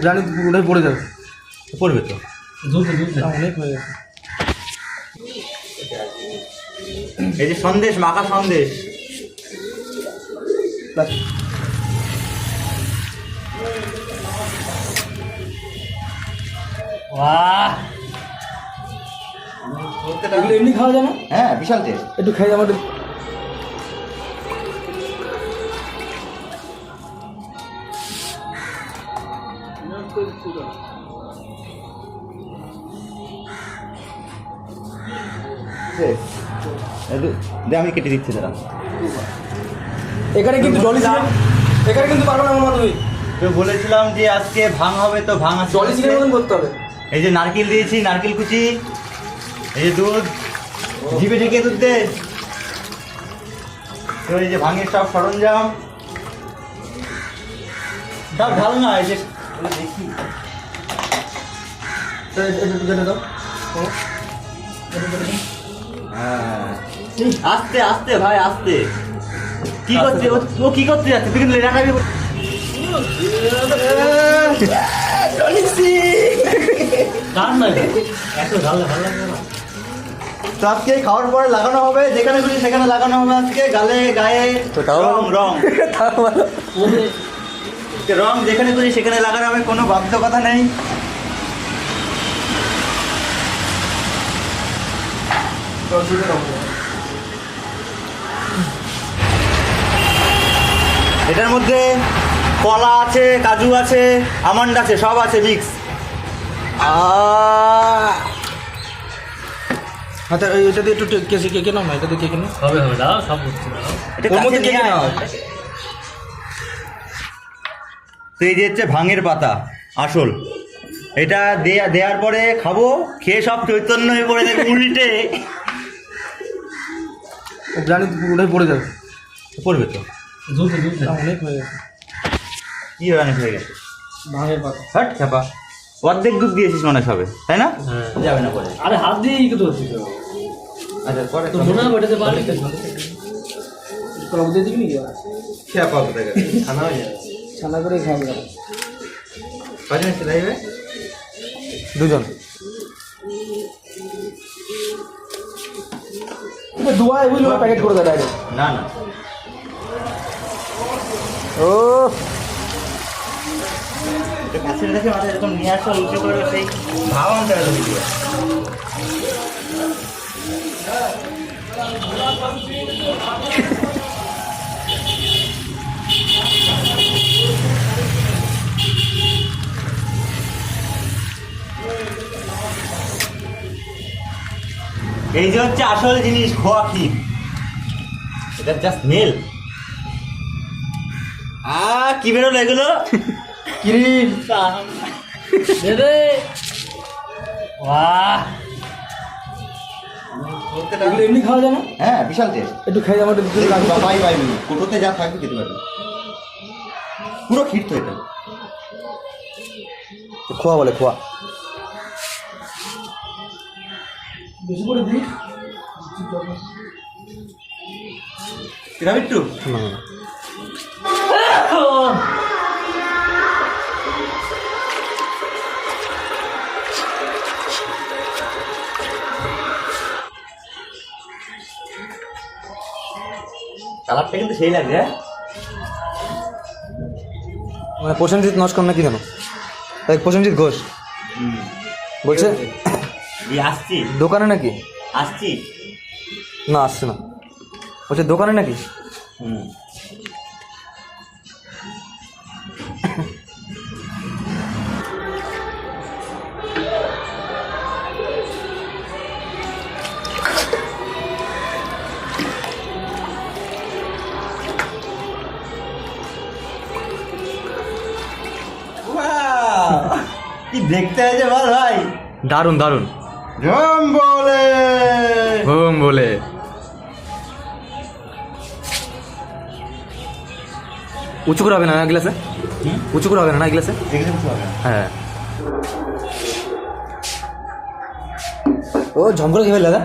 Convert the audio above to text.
জানি ওটাই পড়ে যাবে, পড়বে তো অনেক হয়ে গেছে। এই যে সন্দেশ, মাখা সন্দেশ। বাহ, এগুলো এমনি খাওয়া যায় না? হ্যাঁ বিশাল টেস্ট। একটু খাই আমাদের। আমি কেটে দিচ্ছি দাঁড়া। এখানে কিন্তু জলি সিনেমা, এখানে কিন্তু পারবো না মামা তুমি। তো বলেছিলাম যে আজকে ভাঙ হবে, তো ভাঙ আছে। জলি সিনেমা মতন করতে হবে। এই যে নারকেল দিয়েছি, নারকেল কুচি, এই যে দুধ, জিভে ঢেকে দুধ দে। তো এই যে ভাঙের সব সরঞ্জাম সব ভালো না। এই যে দেখি, একটু কেটে দাও। হ্যাঁ আস্তে আস্তে ভাই আস্তে। কি করছে ও, কি করতে যাচ্ছে? তুই কিন্তু রাখাবি। তো আজকে খাওয়ার পরে লাগানো হবে, যেখানে খুশি সেখানে লাগানো হবে। আজকে গালে গায়ে রং রং রং যেখানে খুশি সেখানে লাগানো হবে, কোনো বাধ্যকতা নেই। এটার মধ্যে কলা আছে, কাজু আছে, আমন্ড আছে, সব আছে মিক্স। আচ্ছা এটা দিয়ে একটু কেসে কেকে নাও না, এটা দিয়ে কেকে নাও। হবে হবে দাও, সব হচ্ছে দাও। ওর মধ্যে কেকে নাও। তো এই যে হচ্ছে ভাঙের পাতা আসল। এটা দেওয়ার পরে খাবো, খেয়ে সব চৈতন্য হয়ে পড়ে যাবে উল্টে। জানি ওটাই পড়ে যাবে, পড়বে তো। অনেক হয়ে গেছে। কি অনেক হয়ে গেছে? ভাঙের পাতা হট খেপা, অর্ধেক দুধ দিয়েছিস মনে সবে, তাই না? হ্যাঁ। যাবে না পরে। আরে হাত দিয়ে কি করতে হচ্ছে? আচ্ছা পরে তো মনে হয় ওটাতে পারলে কলম দিয়ে দিবি নাকি? খেপা কোথায় গেছে? খানা হয়ে যাবে। ছানা করে খাবে। কজন এসে লাইবে? দুজন। দোয়া এগুলো প্যাকেট করে দেয় ডাইরেক্ট। না না, ও কাছের কাছে মাথা এরকম নিয়ে আসা উঁচু করে সেই ভাব আনতে হবে ভিডিও। এই যে হচ্ছে আসল জিনিস, খোয়া ক্ষীর। এটা জাস্ট স্মেল। কি বেরোলো এগুলো? কিরিম দে। বাহ, এগুলো এমনি খাওয়া যায় না? হ্যাঁ বিশাল টেস্ট। একটু খাই আমাদের। বাবাই পাইবি, কোটোতে যা থাকবে খেতে পারবি। পুরো ক্ষীর তো এটা। খোয়া বলে, খোয়া। বেশি করে দিই একটু না। কালারটা কিন্তু সেই লাগছে। মানে প্রসেনজিৎ নস্কর নাকি জানো? তাই প্রসেনজিৎ ঘোষ বলছে আসছি দোকানে নাকি? আসছি না, আসছে না, বলছে দোকানে নাকি? কি দেখতে হয়েছে বল ভাই? দারুণ দারুণ। ঝম বলে হোম বলে উঁচু করে হবে না গ্লাসে? উঁচু করে হবে না গ্লাসে? হ্যাঁ, ও ঝম করে খেয়ে ফেললে দাদা।